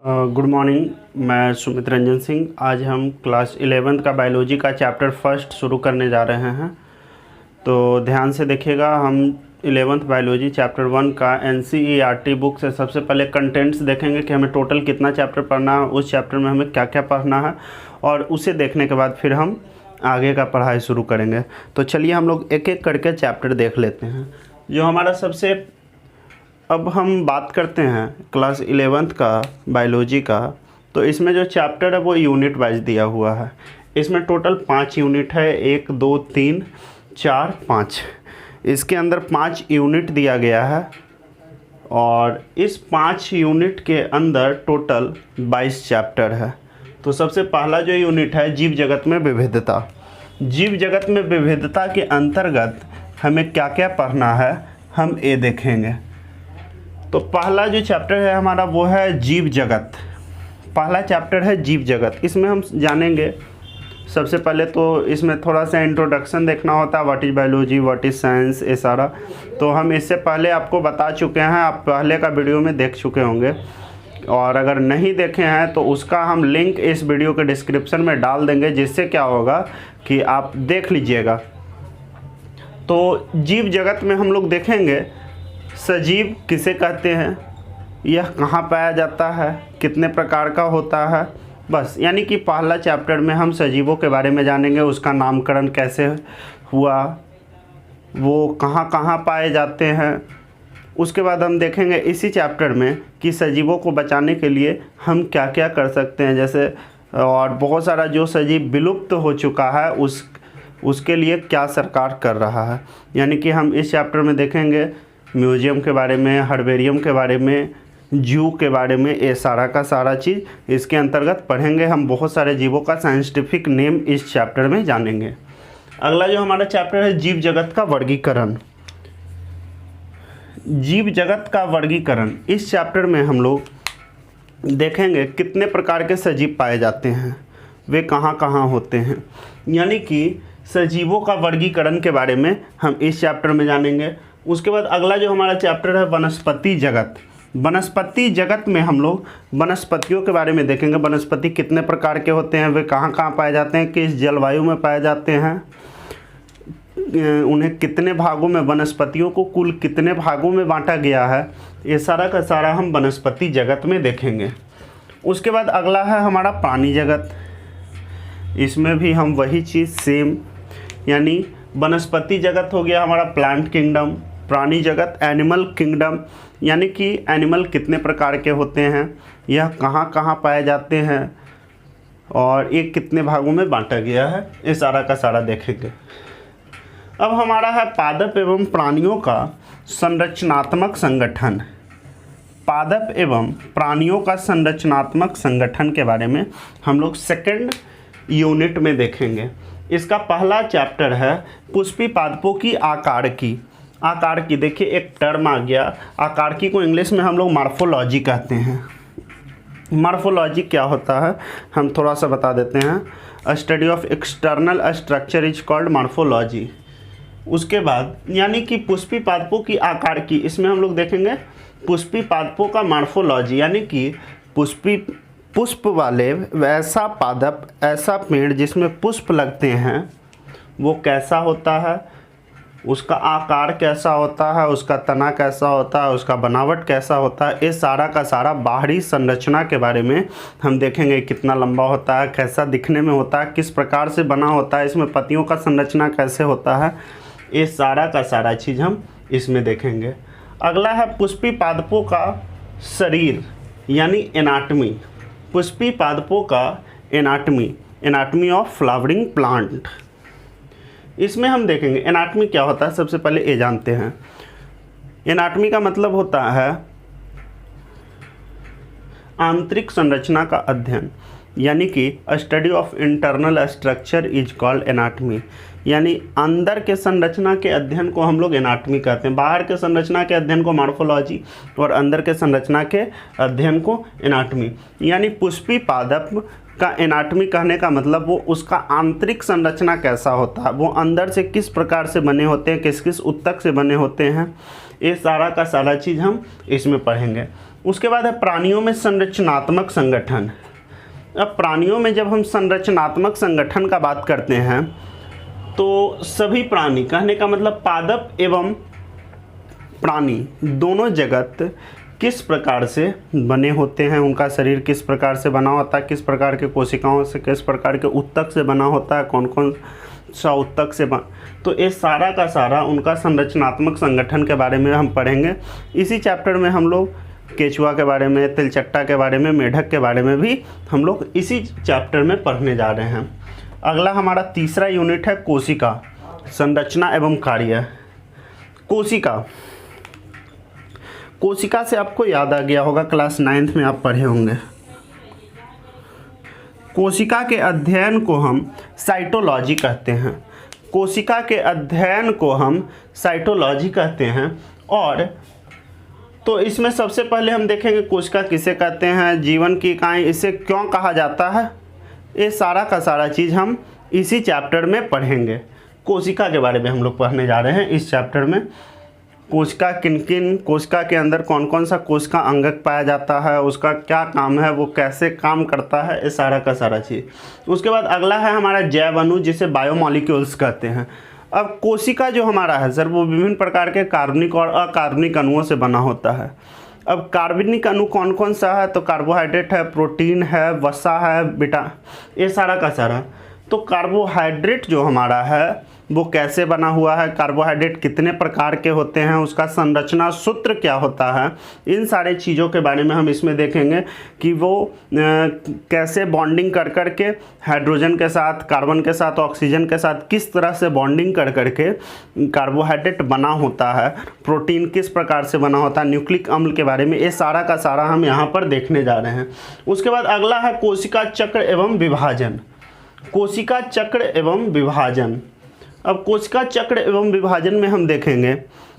Good morning. मैं सुमित रंजन सिंह। आज हम क्लास 11th का बायोलॉजी का चैप्टर फर्स्ट शुरू करने जा रहे हैं। तो ध्यान से देखिएगा। हम 11th बायोलॉजी चैप्टर 1 का NCERT बुक से सबसे पहले कंटेंट्स देखेंगे कि हमें टोटल कितना चैप्टर पढ़ना है, उस चैप्टर में हमें क्या क्या पढ़ना है, और उसे देखने के बाद फिर हम आगे का पढ़ाई शुरू करेंगे। तो चलिए हम लोग एक एक करके चैप्टर देख लेते हैं। जो हमारा सबसे अब हम बात करते हैं क्लास 11th का बायोलॉजी का, तो इसमें जो चैप्टर है वो यूनिट वाइज दिया हुआ है। इसमें टोटल 5 यूनिट है, 1 2 3 4 5। इसके अंदर 5 यूनिट दिया गया है और इस 5 यूनिट के अंदर टोटल 22 चैप्टर है। तो सबसे पहला जो यूनिट है जीव जगत में विविधता। जीव जगत में विविधता के अंतर्गत हमें क्या क्या पढ़ना है हम ये देखेंगे। तो पहला जो चैप्टर है हमारा वो है जीव जगत। पहला चैप्टर है जीव जगत। इसमें हम जानेंगे सबसे पहले तो इसमें थोड़ा सा इंट्रोडक्शन देखना होता है, what is biology, what is science, ये सारा। तो हम इससे पहले आपको बता चुके हैं, आप पहले का वीडियो में देख चुके होंगे, और अगर नहीं देखे हैं तो उसका हम लिंक इस वीडियो के डिस्क्रिप्शन में डाल देंगे, जिससे क्या होगा कि आप देख लीजिएगा। तो जीव जगत में हम लोग देखेंगे सजीव किसे कहते हैं, यह कहाँ पाया जाता है, कितने प्रकार का होता है, बस। यानी कि पहला चैप्टर में हम सजीवों के बारे में जानेंगे, उसका नामकरण कैसे हुआ, वो कहाँ कहाँ पाए जाते हैं। उसके बाद हम देखेंगे इसी चैप्टर में कि सजीवों को बचाने के लिए हम क्या क्या कर सकते हैं, जैसे और बहुत सारा जो सजीव विलुप्त हो चुका है उसके लिए क्या सरकार कर रहा है। यानी कि हम इस चैप्टर में देखेंगे म्यूजियम के बारे में, हर्बेरियम के बारे में, जू के बारे में, ये सारा का सारा चीज़ इसके अंतर्गत पढ़ेंगे। हम बहुत सारे जीवों का साइंटिफिक नेम इस चैप्टर में जानेंगे। अगला जो हमारा चैप्टर है जीव जगत का वर्गीकरण। जीव जगत का वर्गीकरण, इस चैप्टर में हम लोग देखेंगे कितने प्रकार के सजीव पाए जाते हैं, वे कहाँ कहाँ होते हैं। यानी कि सजीवों का वर्गीकरण के बारे में हम इस चैप्टर में जानेंगे। उसके बाद अगला जो हमारा चैप्टर है वनस्पति जगत। वनस्पति जगत में हम लोग वनस्पतियों के बारे में देखेंगे। वनस्पति कितने प्रकार के होते हैं, वे कहाँ कहाँ पाए जाते हैं, किस जलवायु में पाए जाते हैं, उन्हें कितने भागों में, वनस्पतियों को कुल कितने भागों में बांटा गया है, ये सारा का सारा हम वनस्पति जगत में देखेंगे। उसके बाद अगला है हमारा प्राणी जगत। इसमें भी हम वही चीज़ सेम, यानी वनस्पति जगत हो गया हमारा प्लांट किंगडम, प्राणी जगत एनिमल किंगडम, यानी कि एनिमल कितने प्रकार के होते हैं, यह कहाँ कहाँ पाए जाते हैं और ये कितने भागों में बांटा गया है, ये सारा का सारा देखेंगे। अब हमारा है पादप एवं प्राणियों का संरचनात्मक संगठन। पादप एवं प्राणियों का संरचनात्मक संगठन के बारे में हम लोग सेकंड यूनिट में देखेंगे। इसका पहला चैप्टर है पुष्पी पादपों की आकारकी। आकारकी, देखिए एक टर्म आ गया, आकारकी को इंग्लिश में हम लोग मॉर्फोलॉजी कहते हैं। मॉर्फोलॉजी क्या होता है हम थोड़ा सा बता देते हैं। Study of external structure is called morphology. उसके बाद यानी कि पुष्पी पादपों की आकारकी, इसमें हम लोग देखेंगे पुष्पी पादपों का मॉर्फोलॉजी, यानी कि पुष्प वाले वैसा पादप, ऐसा पेड़ जिसमें पुष्प लगते हैं, वो कैसा होता है, उसका आकार कैसा होता है, उसका तना कैसा होता है, उसका बनावट कैसा होता है, ये सारा का सारा बाहरी संरचना के बारे में हम देखेंगे। कितना लंबा होता है, कैसा दिखने में होता है, किस प्रकार से बना होता है, इसमें पत्तियों का संरचना कैसे होता है, ये सारा का सारा चीज़ हम इसमें देखेंगे। अगला है पुष्पी पादपों का शरीर, यानी एनाटमी। पुष्पी पादपों का anatomy, anatomy of flowering plant. इसमें हम देखेंगे एनाटमी क्या होता है। सबसे पहले ये जानते हैं, एनाटमी का मतलब होता है आंतरिक संरचना का अध्ययन, यानी कि study of internal structure is called anatomy. यानी अंदर के संरचना के अध्ययन को हम लोग एनाटमी कहते हैं। बाहर के संरचना के अध्ययन को मॉर्फोलॉजी और अंदर के संरचना के अध्ययन को एनाटमी। यानी पुष्पी पादप का एनाटमी कहने का मतलब वो उसका आंतरिक संरचना कैसा होता है, वो अंदर से किस प्रकार से बने होते हैं, किस किस ऊतक से बने होते हैं, ये सारा का सारा चीज़ हम इसमें पढ़ेंगे। उसके बाद है प्राणियों में संरचनात्मक संगठन। अब प्राणियों में जब हम संरचनात्मक संगठन का बात करते हैं तो सभी प्राणी, कहने का मतलब पादप एवं प्राणी दोनों जगत किस प्रकार से बने होते हैं, उनका शरीर किस प्रकार से बना होता है, किस प्रकार के कोशिकाओं से, किस प्रकार के ऊतक से बना होता है, कौन कौन सा ऊतक से तो ये सारा का सारा उनका संरचनात्मक संगठन के बारे में हम पढ़ेंगे। इसी चैप्टर में हम लोग केचुआ के बारे में, तिलचट्टा के बारे में, मेढक के बारे में भी हम लोग इसी चैप्टर में पढ़ने जा रहे हैं। अगला हमारा तीसरा यूनिट है कोशिका, संरचना एवं कार्य। कोशिका से आपको याद आ गया होगा, क्लास 9th में आप पढ़े होंगे। कोशिका के अध्ययन को हम साइटोलॉजी कहते हैं। कोशिका के अध्ययन को हम साइटोलॉजी कहते हैं। और तो इसमें सबसे पहले हम देखेंगे कोशिका किसे कहते हैं, जीवन की इकाई इसे क्यों कहा जाता है, ये सारा का सारा चीज़ हम इसी चैप्टर में पढ़ेंगे। कोशिका के बारे में हम लोग पढ़ने जा रहे हैं इस चैप्टर में। कोशिका किन कोशिका के अंदर कौन कौन सा कोशिका अंगक पाया जाता है, उसका क्या काम है, वो कैसे काम करता है, ये सारा का सारा चीज़। उसके बाद अगला है हमारा जैव अणु, जिसे बायोमॉलिक्यूल्स कहते हैं। अब कोशिका जो हमारा है सर, वो विभिन्न प्रकार के कार्बनिक और अकार्बनिक अणुओं से बना होता है। अब कार्बनिक अणु कौन कौन सा है, तो कार्बोहाइड्रेट है, प्रोटीन है, वसा है, बीटा, ये सारा का सारा। तो कार्बोहाइड्रेट जो हमारा है वो कैसे बना हुआ है, कार्बोहाइड्रेट कितने प्रकार के होते हैं, उसका संरचना सूत्र क्या होता है, इन सारे चीज़ों के बारे में हम इसमें देखेंगे कि वो कैसे बॉन्डिंग कर कर के हाइड्रोजन के साथ, कार्बन के साथ, ऑक्सीजन के साथ किस तरह से बॉन्डिंग कर कर के कार्बोहाइड्रेट बना होता है, प्रोटीन किस प्रकार से बना होता है, न्यूक्लिक अम्ल के बारे में, ये सारा का सारा हम यहाँ पर देखने जा रहे हैं। उसके बाद अगला है कोशिका चक्र एवं विभाजन। कोशिका चक्र एवं विभाजन। अब कोशिका चक्र एवं विभाजन में हम देखेंगे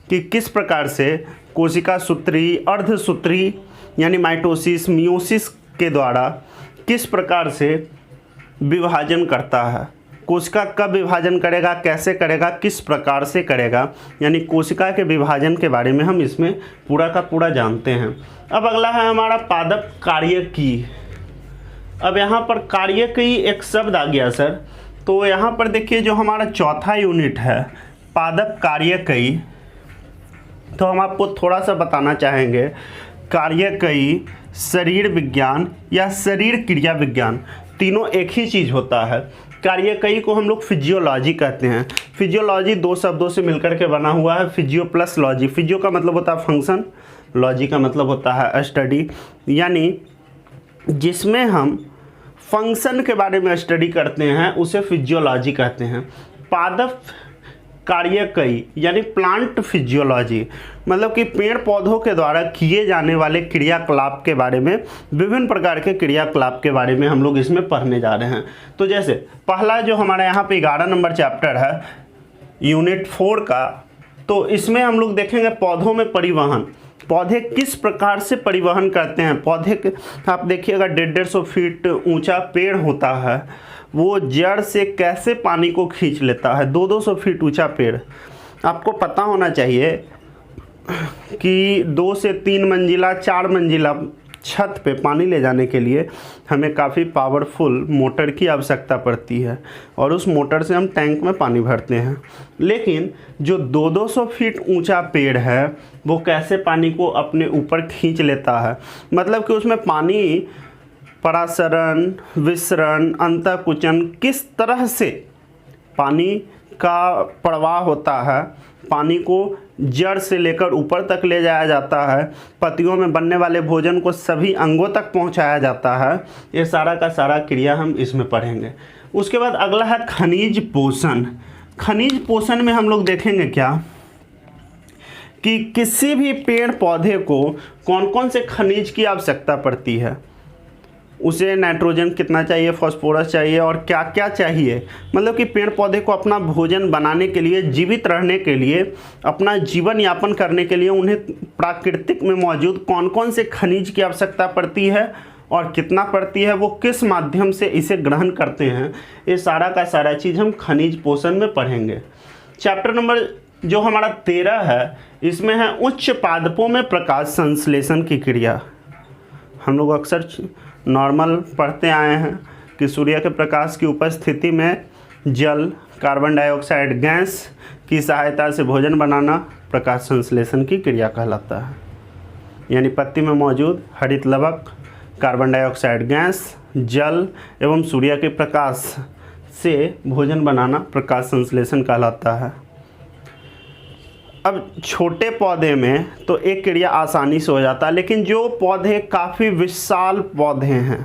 कि किस प्रकार से कोशिका सूत्री, अर्धसूत्री यानी माइटोसिस, मियोसिस के द्वारा किस प्रकार से विभाजन करता है, कोशिका कब विभाजन करेगा, कैसे करेगा, किस प्रकार से करेगा, यानी कोशिका के विभाजन के बारे में हम इसमें पूरा का पूरा जानते हैं। अब अगला है हमारा पादप कार्यकी। अब यहाँ पर कार्यकी एक शब्द आ गया सर, तो यहाँ पर देखिए जो हमारा चौथा यूनिट है पादप कार्यकी, तो हम आपको थोड़ा सा बताना चाहेंगे। कार्यकी शरीर विज्ञान या शरीर क्रिया विज्ञान, तीनों एक ही चीज़ होता है। कार्यकी को हम लोग फिजियोलॉजी कहते हैं। फिजियोलॉजी दो शब्दों से मिलकर के बना हुआ है, फिजियो प्लस लॉजी। फिजियो का मतलब होता है फंक्शन, लॉजी का मतलब होता है स्टडी, यानी जिसमें हम फंक्शन के बारे में स्टडी करते हैं उसे फिजियोलॉजी कहते हैं। पादप कार्यकी यानी प्लांट फिजियोलॉजी, मतलब कि पेड़ पौधों के द्वारा किए जाने वाले क्रियाकलाप के बारे में, विभिन्न प्रकार के क्रियाकलाप के बारे में हम लोग इसमें पढ़ने जा रहे हैं। तो जैसे पहला जो हमारे यहाँ पे 11 नंबर चैप्टर है यूनिट 4 का, तो इसमें हम लोग देखेंगे पौधों में परिवहन। पौधे किस प्रकार से परिवहन करते हैं। पौधे के आप देखिएगा 150-150 फीट ऊंचा पेड़ होता है, वो जड़ से कैसे पानी को खींच लेता है। 200-200 फीट ऊंचा पेड़, आपको पता होना चाहिए कि 2 से 3 मंजिला 4 मंजिला छत पे पानी ले जाने के लिए हमें काफ़ी पावरफुल मोटर की आवश्यकता पड़ती है, और उस मोटर से हम टैंक में पानी भरते हैं। लेकिन जो 200-200 फीट ऊंचा पेड़ है वो कैसे पानी को अपने ऊपर खींच लेता है, मतलब कि उसमें पानी परासरण, विसरण, अंतःकुचन, किस तरह से पानी का प्रवाह होता है, पानी को जड़ से लेकर ऊपर तक ले जाया जाता है, पत्तियों में बनने वाले भोजन को सभी अंगों तक पहुंचाया जाता है, ये सारा का सारा क्रिया हम इसमें पढ़ेंगे। उसके बाद अगला है खनिज पोषण। खनिज पोषण में हम लोग देखेंगे क्या कि किसी भी पेड़ पौधे को कौन कौन से खनिज की आवश्यकता पड़ती है, उसे नाइट्रोजन कितना चाहिए, फास्फोरस चाहिए और क्या क्या चाहिए, मतलब कि पेड़ पौधे को अपना भोजन बनाने के लिए, जीवित रहने के लिए, अपना जीवन यापन करने के लिए उन्हें प्राकृतिक में मौजूद कौन कौन से खनिज की आवश्यकता पड़ती है और कितना पड़ती है, वो किस माध्यम से इसे ग्रहण करते हैं, ये सारा का सारा चीज़ हम खनिज पोषण में पढ़ेंगे। चैप्टर नंबर जो हमारा 13 है, इसमें है उच्च पादपों में प्रकाश संश्लेषण की क्रिया। हम लोग अक्सर नॉर्मल पढ़ते आए हैं कि सूर्य के प्रकाश की उपस्थिति में जल कार्बन डाइऑक्साइड गैस की सहायता से भोजन बनाना प्रकाश संश्लेषण की क्रिया कहलाता है। यानी पत्ती में मौजूद हरित लवक, कार्बन डाइऑक्साइड गैस, जल एवं सूर्य के प्रकाश से भोजन बनाना प्रकाश संश्लेषण कहलाता है। अब छोटे पौधे में तो एक क्रिया आसानी से हो जाता है, लेकिन जो पौधे काफ़ी विशाल पौधे हैं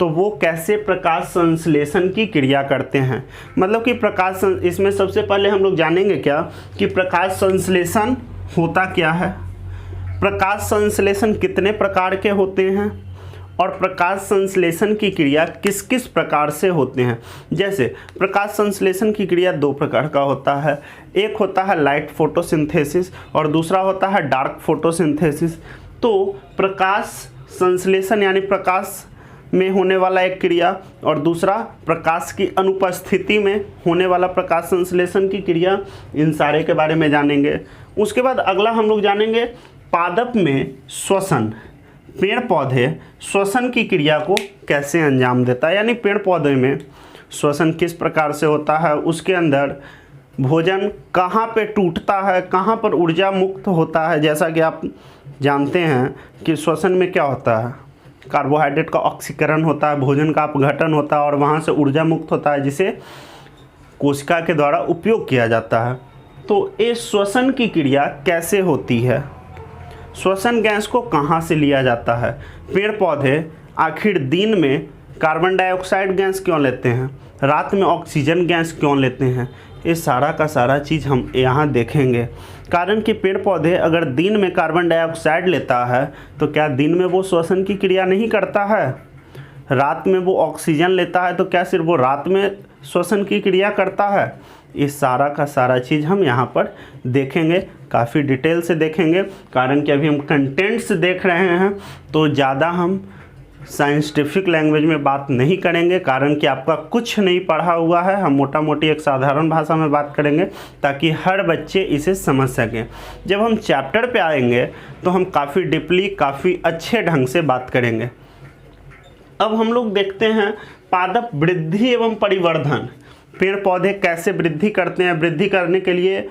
तो वो कैसे प्रकाश संश्लेषण की क्रिया करते हैं। मतलब कि इसमें सबसे पहले हम लोग जानेंगे क्या कि प्रकाश संश्लेषण होता क्या है, प्रकाश संश्लेषण कितने प्रकार के होते हैं और प्रकाश संश्लेषण की क्रिया किस किस प्रकार से होते हैं। जैसे प्रकाश संश्लेषण की क्रिया दो प्रकार का होता है, एक होता है लाइट फोटोसिंथेसिस और दूसरा होता है डार्क फोटोसिंथेसिस। तो प्रकाश संश्लेषण यानी प्रकाश में होने वाला एक क्रिया और दूसरा प्रकाश की अनुपस्थिति में होने वाला प्रकाश संश्लेषण की क्रिया, इन सारे के बारे में जानेंगे। उसके बाद अगला हम लोग जानेंगे पादप में श्वसन, पेड़ पौधे श्वसन की क्रिया को कैसे अंजाम देता है, यानी पेड़ पौधे में श्वसन किस प्रकार से होता है, उसके अंदर भोजन कहाँ पे टूटता है, कहाँ पर ऊर्जा मुक्त होता है। जैसा कि आप जानते हैं कि श्वसन में क्या होता है, कार्बोहाइड्रेट का ऑक्सीकरण होता है, भोजन का अपघटन होता है और वहाँ से ऊर्जा मुक्त होता है जिसे कोशिका के द्वारा उपयोग किया जाता है। तो ये श्वसन की क्रिया कैसे होती है, श्वसन गैस को कहाँ से लिया जाता है, पेड़ पौधे आखिर दिन में कार्बन डाइऑक्साइड गैस क्यों लेते हैं, रात में ऑक्सीजन गैस क्यों लेते हैं, ये सारा का सारा चीज़ हम यहाँ देखेंगे। कारण कि पेड़ पौधे अगर दिन में कार्बन डाइऑक्साइड लेता है तो क्या दिन में वो श्वसन की क्रिया नहीं करता है, रात में वो ऑक्सीजन लेता है तो क्या सिर्फ वो रात में श्वसन की क्रिया करता है। ये सारा का सारा चीज़ हम यहाँ पर देखेंगे, काफ़ी डिटेल से देखेंगे। कारण कि अभी हम कंटेंट्स देख रहे हैं तो ज़्यादा हम साइंटिफिक लैंग्वेज में बात नहीं करेंगे, कारण कि आपका कुछ नहीं पढ़ा हुआ है। हम मोटा मोटी एक साधारण भाषा में बात करेंगे ताकि हर बच्चे इसे समझ सकें। जब हम चैप्टर पे आएंगे तो हम काफ़ी डीपली, काफ़ी अच्छे ढंग से बात करेंगे। अब हम लोग देखते हैं पादप वृद्धि एवं परिवर्धन, पेड़ पौधे कैसे वृद्धि करते हैं, वृद्धि करने के लिए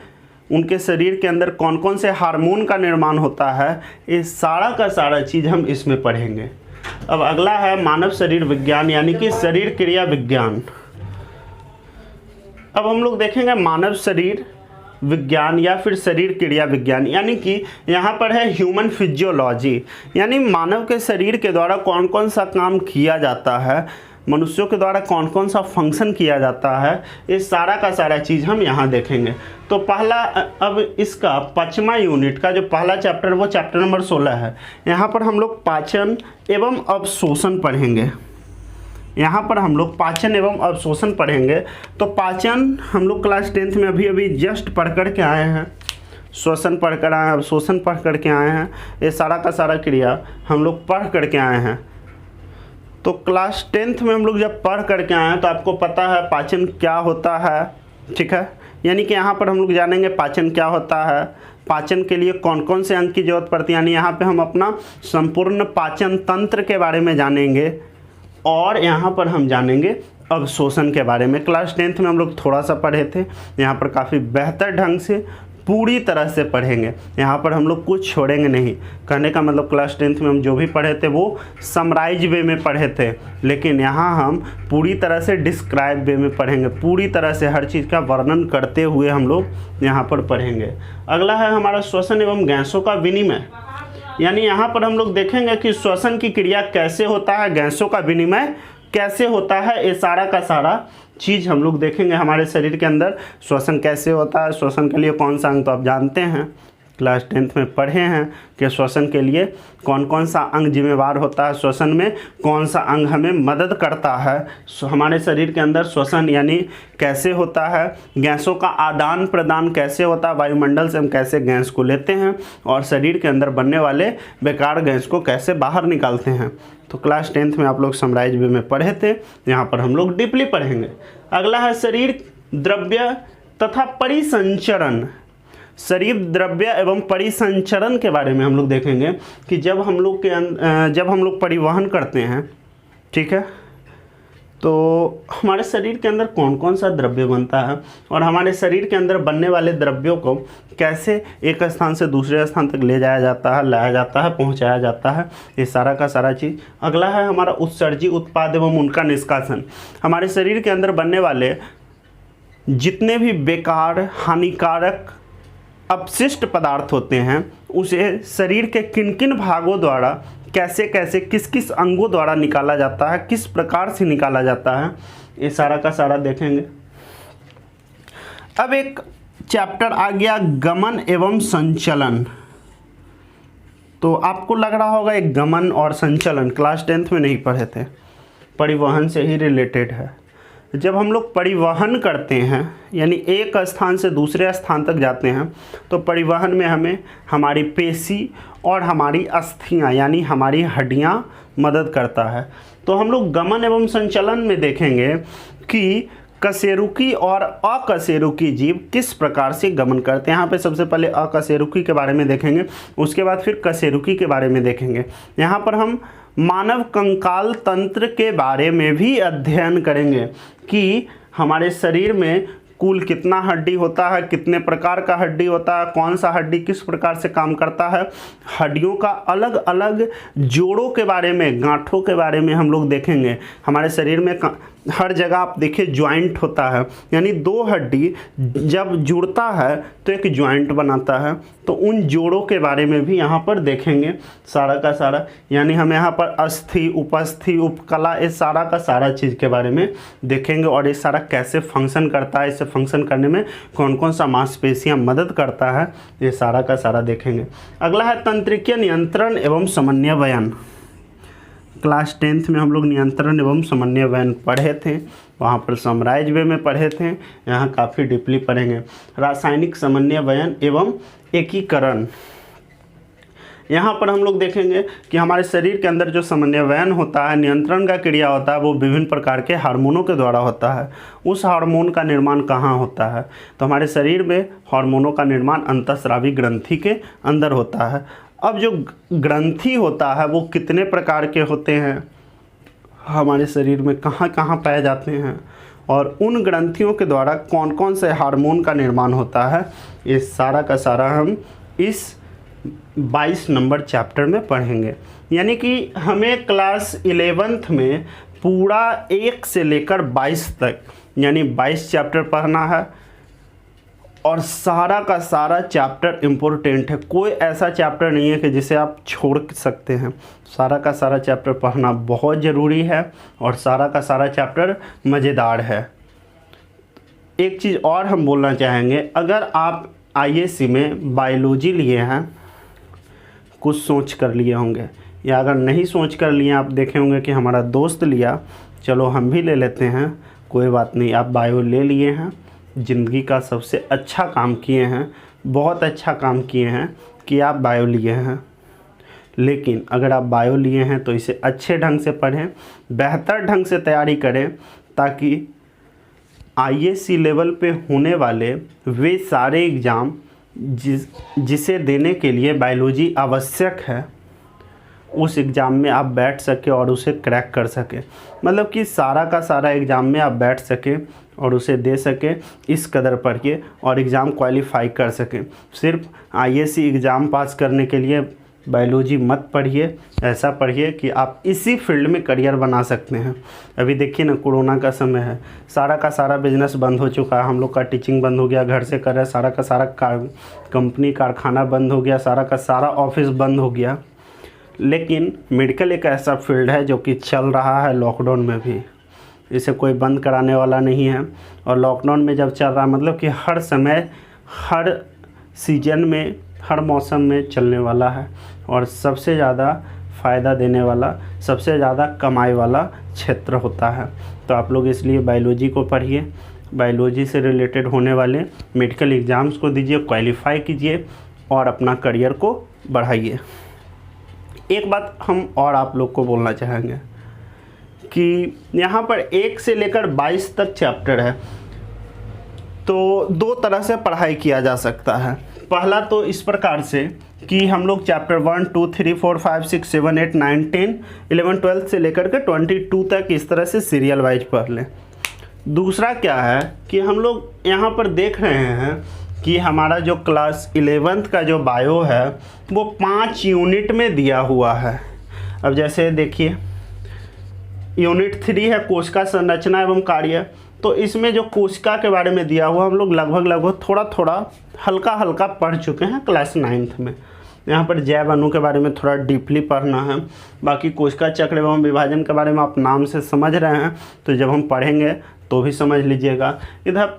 उनके शरीर के अंदर कौन कौन से हार्मोन का निर्माण होता है, ये सारा का सारा चीज़ हम इसमें पढ़ेंगे। अब अगला है मानव शरीर विज्ञान यानी कि शरीर क्रिया विज्ञान। अब हम लोग देखेंगे मानव शरीर विज्ञान या फिर शरीर क्रिया विज्ञान, यानी कि यहाँ पर है ह्यूमन फिजियोलॉजी, यानी मानव के शरीर के द्वारा कौन कौन सा काम किया जाता है, मनुष्यों के द्वारा कौन कौन सा फंक्शन किया जाता है, ये सारा का सारा चीज़ हम यहाँ देखेंगे। तो पहला, अब इसका 5वां यूनिट का जो पहला चैप्टर वो चैप्टर नंबर 16 है। यहाँ पर हम लोग पाचन एवं अवशोषण पढ़ेंगे। यहाँ पर हम लोग पाचन एवं अवशोषण पढ़ेंगे। तो पाचन हम लोग क्लास 10th में अभी जस्ट पढ़ कर के आए हैं, श्वसन पढ़ कर आए हैं, अवशोषण पढ़ कर के आए हैं। ये सारा का सारा क्रिया हम लोग पढ़ कर के आए हैं। तो क्लास 10th में हम लोग जब पढ़ करके आए हैं तो आपको पता है पाचन क्या होता है, ठीक है। यानी कि यहाँ पर हम लोग जानेंगे पाचन क्या होता है, पाचन के लिए कौन कौन से अंग की जरूरत पड़ती है, यानी यहाँ पे हम अपना संपूर्ण पाचन तंत्र के बारे में जानेंगे और यहाँ पर हम जानेंगे अवशोषण के बारे में। क्लास 10th में हम लोग थोड़ा सा पढ़े थे, यहाँ पर काफ़ी बेहतर ढंग से पूरी तरह से पढ़ेंगे। यहाँ पर हम लोग कुछ छोड़ेंगे नहीं। कहने का मतलब क्लास 10th में हम जो भी पढ़े थे वो समराइज वे में पढ़े थे, लेकिन यहाँ हम पूरी तरह से डिस्क्राइब वे में पढ़ेंगे, पूरी तरह से हर चीज़ का वर्णन करते हुए हम लोग यहाँ पर पढ़ेंगे। अगला है हमारा श्वसन एवं गैसों का विनिमय, यानी यहाँ पर हम लोग देखेंगे कि श्वसन की क्रिया कैसे होता है, गैसों का विनिमय कैसे होता है, ये सारा का सारा चीज़ हम लोग देखेंगे। हमारे शरीर के अंदर श्वसन कैसे होता है, श्वसन के लिए कौन सा अंग, तो आप जानते हैं क्लास 10th में पढ़े हैं कि श्वसन के लिए कौन कौन सा अंग जिम्मेवार होता है, श्वसन में कौन सा अंग हमें मदद करता है, हमारे शरीर के अंदर श्वसन यानी कैसे होता है, गैसों का आदान प्रदान कैसे होता है, वायुमंडल से हम कैसे गैस को लेते हैं और शरीर के अंदर बनने वाले बेकार गैस को कैसे बाहर निकालते हैं। तो क्लास 10th में आप लोग समराइज वे में पढ़े थे, यहाँ पर हम लोग डीपली पढ़ेंगे। अगला है शरीर द्रव्य तथा परिसंचरण। शरीर द्रव्य एवं परिसंचरण के बारे में हम लोग देखेंगे कि जब हम लोग परिवहन करते हैं, ठीक है, तो हमारे शरीर के अंदर कौन कौन सा द्रव्य बनता है और हमारे शरीर के अंदर बनने वाले द्रव्यों को कैसे एक स्थान से दूसरे स्थान तक ले जाया जाता है, लाया जाता है, पहुंचाया जाता है, ये सारा का सारा चीज़। अगला है हमारा उत्सर्जी उत्पाद एवं उनका निष्कासन। हमारे शरीर के अंदर बनने वाले जितने भी बेकार, हानिकारक, अपशिष्ट पदार्थ होते हैं उसे शरीर के किन किन भागों द्वारा कैसे कैसे किस किस अंगों द्वारा निकाला जाता है, किस प्रकार से निकाला जाता है, ये सारा का सारा देखेंगे। अब एक चैप्टर आ गया गमन एवं संचलन। तो आपको लग रहा होगा एक गमन और संचलन क्लास 10th में नहीं पढ़े थे, परिवहन से ही रिलेटेड है। जब हम लोग परिवहन करते हैं यानी एक स्थान से दूसरे स्थान तक जाते हैं तो परिवहन में हमें हमारी पेशी और हमारी अस्थियां यानी हमारी हड्डियां मदद करता है। तो हम लोग गमन एवं संचलन में देखेंगे कि कशेरुकी और अकशेरुकी जीव किस प्रकार से गमन करते हैं। यहाँ पे सबसे पहले अकशेरुकी के बारे में देखेंगे, उसके बाद फिर कशेरुकी के बारे में देखेंगे। यहाँ पर हम मानव कंकाल तंत्र के बारे में भी अध्ययन करेंगे कि हमारे शरीर में कुल कितना हड्डी होता है, कितने प्रकार का हड्डी होता है, कौन सा हड्डी किस प्रकार से काम करता है, हड्डियों का अलग अलग जोड़ों के बारे में, गांठों के बारे में हम लोग देखेंगे। हमारे शरीर में हर जगह आप देखिए ज्वाइंट होता है, यानी दो हड्डी जब जुड़ता है तो एक ज्वाइंट बनाता है। तो उन जोड़ों के बारे में भी यहाँ पर देखेंगे सारा का सारा, यानी हम यहाँ पर अस्थि, उपस्थि, उपकला, इस सारा का सारा चीज़ के बारे में देखेंगे और ये सारा कैसे फंक्शन करता है, इसे फंक्शन करने में कौन कौन सा मांसपेशियाँ मदद करता है, ये सारा का सारा देखेंगे। अगला है तंत्रिकीय नियंत्रण एवं समन्वयन। क्लास 10th में हम लोग नियंत्रण एवं समन्वयन पढ़े थे, वहाँ पर समराइज वे में पढ़े थे, यहाँ काफ़ी डीपली पढ़ेंगे। रासायनिक समन्वयन एवं एकीकरण, यहाँ पर हम लोग देखेंगे कि हमारे शरीर के अंदर जो समन्वयन होता है, नियंत्रण का क्रिया होता है, वो विभिन्न प्रकार के हार्मोनों के द्वारा होता है। उस हार्मोन का निर्माण कहाँ होता है, तो हमारे शरीर में हार्मोनों का निर्माण अंतःस्रावी ग्रंथि के अंदर होता है। अब जो ग्रंथि होता है वो कितने प्रकार के होते हैं, हमारे शरीर में कहाँ कहाँ पाए जाते हैं और उन ग्रंथियों के द्वारा कौन कौन से हार्मोन का निर्माण होता है, ये सारा का सारा हम इस 22 नंबर चैप्टर में पढ़ेंगे। यानी कि हमें क्लास 11th में पूरा 1 से लेकर 22 तक यानी 22 चैप्टर पढ़ना है और सारा का सारा चैप्टर इम्पोर्टेंट है। कोई ऐसा चैप्टर नहीं है कि जिसे आप छोड़ सकते हैं, सारा का सारा चैप्टर पढ़ना बहुत ज़रूरी है और सारा का सारा चैप्टर मज़ेदार है। एक चीज़ और हम बोलना चाहेंगे, अगर आप आईएससी में बायोलॉजी लिए हैं, कुछ सोच कर लिए होंगे, या अगर नहीं सोच कर लिए, आप देखे होंगे कि हमारा दोस्त लिया, चलो हम भी ले लेते हैं, कोई बात नहीं, आप बायो ले लिए हैं, ज़िंदगी का सबसे अच्छा काम किए हैं, बहुत अच्छा काम किए हैं कि आप बायो लिए हैं। लेकिन अगर आप बायो लिए हैं तो इसे अच्छे ढंग से पढ़ें, बेहतर ढंग से तैयारी करें, ताकि आईएससी लेवल पे होने वाले वे सारे एग्ज़ाम जिसे देने के लिए बायोलॉजी आवश्यक है, उस एग्ज़ाम में आप बैठ सके और उसे क्रैक कर सके। मतलब कि सारा का सारा एग्ज़ाम में आप बैठ सके और उसे दे सके, इस कदर पढ़िए और एग्ज़ाम क्वालिफाई कर सके। सिर्फ आईएससी एग्ज़ाम पास करने के लिए बायोलॉजी मत पढ़िए, ऐसा पढ़िए कि आप इसी फील्ड में करियर बना सकते हैं। अभी देखिए ना, कोरोना का समय है, सारा का सारा बिजनेस बंद हो चुका है, हम लोग का टीचिंग बंद हो गया, घर से कर रहे, सारा का सारा कंपनी कारखाना बंद हो गया, सारा का सारा ऑफिस बंद हो गया। लेकिन मेडिकल एक ऐसा फील्ड है जो कि चल रहा है लॉकडाउन में भी, इसे कोई बंद कराने वाला नहीं है। और लॉकडाउन में जब चल रहा, मतलब कि हर समय, हर सीजन में, हर मौसम में चलने वाला है और सबसे ज़्यादा फ़ायदा देने वाला, सबसे ज़्यादा कमाई वाला क्षेत्र होता है। तो आप लोग इसलिए बायोलॉजी को पढ़िए, बायोलॉजी से रिलेटेड होने वाले मेडिकल एग्ज़ाम्स को दीजिए, क्वालिफाई कीजिए और अपना करियर को बढ़ाइए। एक बात हम और आप लोग को बोलना चाहेंगे कि यहाँ पर 1 से लेकर 22 तक चैप्टर है, तो 2 तरह से पढ़ाई किया जा सकता है। पहला तो इस प्रकार से कि हम लोग चैप्टर 1, 2, 3, 4, 5, 6, 7, 8, 9, 10, 11, 12 से लेकर के 22 तक इस तरह से सीरियल वाइज पढ़ लें। दूसरा क्या है कि हम लोग यहाँ पर देख रहे हैं कि हमारा जो क्लास 11th का जो बायो है वो 5 यूनिट में दिया हुआ है। अब जैसे देखिए यूनिट 3 है कोशिका संरचना एवं कार्य, तो इसमें जो कोशिका के बारे में दिया हुआ हम लोग लगभग थोड़ा हल्का पढ़ चुके हैं क्लास 9th में। यहाँ पर जैव अणु के बारे में थोड़ा डीपली पढ़ना है, बाकी कोशिका चक्र एवं विभाजन के बारे में आप नाम से समझ रहे हैं, तो जब हम पढ़ेंगे तो भी समझ लीजिएगा। इधर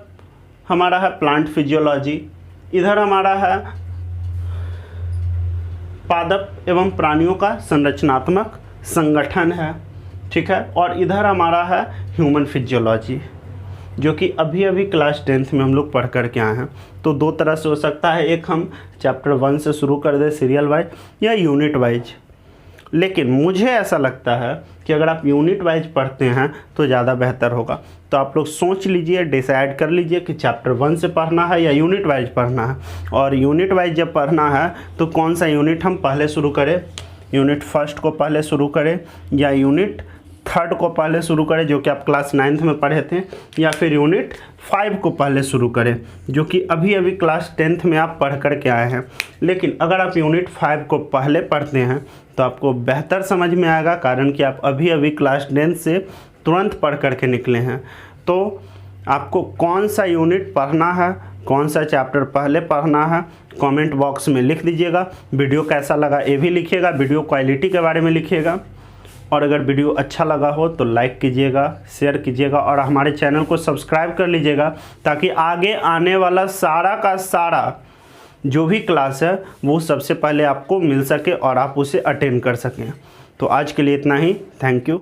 हमारा है प्लांट फिजियोलॉजी, इधर हमारा है पादप एवं प्राणियों का संरचनात्मक संगठन है, ठीक है। और इधर हमारा है ह्यूमन फिजियोलॉजी, जो कि अभी क्लास 10th में हम लोग पढ़ कर के आए हैं। तो दो तरह से हो सकता है, एक हम चैप्टर 1 से शुरू कर दें सीरियल वाइज या यूनिट वाइज, लेकिन मुझे ऐसा लगता है कि अगर आप यूनिट वाइज पढ़ते हैं तो ज़्यादा बेहतर होगा। तो आप लोग सोच लीजिए, डिसाइड कर लीजिए कि चैप्टर 1 से पढ़ना है या यूनिट वाइज पढ़ना है। और यूनिट वाइज जब पढ़ना है तो कौन सा यूनिट हम पहले शुरू करें, यूनिट 1 को पहले शुरू करें या यूनिट 3 को पहले शुरू करें जो कि आप क्लास 9th में पढ़े थे, या फिर यूनिट 5 को पहले शुरू करें जो कि अभी क्लास 10th में आप पढ़ कर के आए हैं। लेकिन अगर आप यूनिट 5 को पहले पढ़ते हैं तो आपको बेहतर समझ में आएगा, कारण कि आप अभी क्लास 10th से तुरंत पढ़ कर के निकले हैं। तो आपको कौन सा यूनिट पढ़ना है, कौन सा चैप्टर पहले पढ़ना है, कमेंट बॉक्स में लिख दीजिएगा। वीडियो कैसा लगा ये भी लिखिएगा, वीडियो क्वालिटी के बारे में लिखिएगा। और अगर वीडियो अच्छा लगा हो तो लाइक कीजिएगा, शेयर कीजिएगा और हमारे चैनल को सब्सक्राइब कर लीजिएगा, ताकि आगे आने वाला सारा का सारा जो भी क्लास है वो सबसे पहले आपको मिल सके और आप उसे अटेंड कर सकें। तो आज के लिए इतना ही, थैंक यू।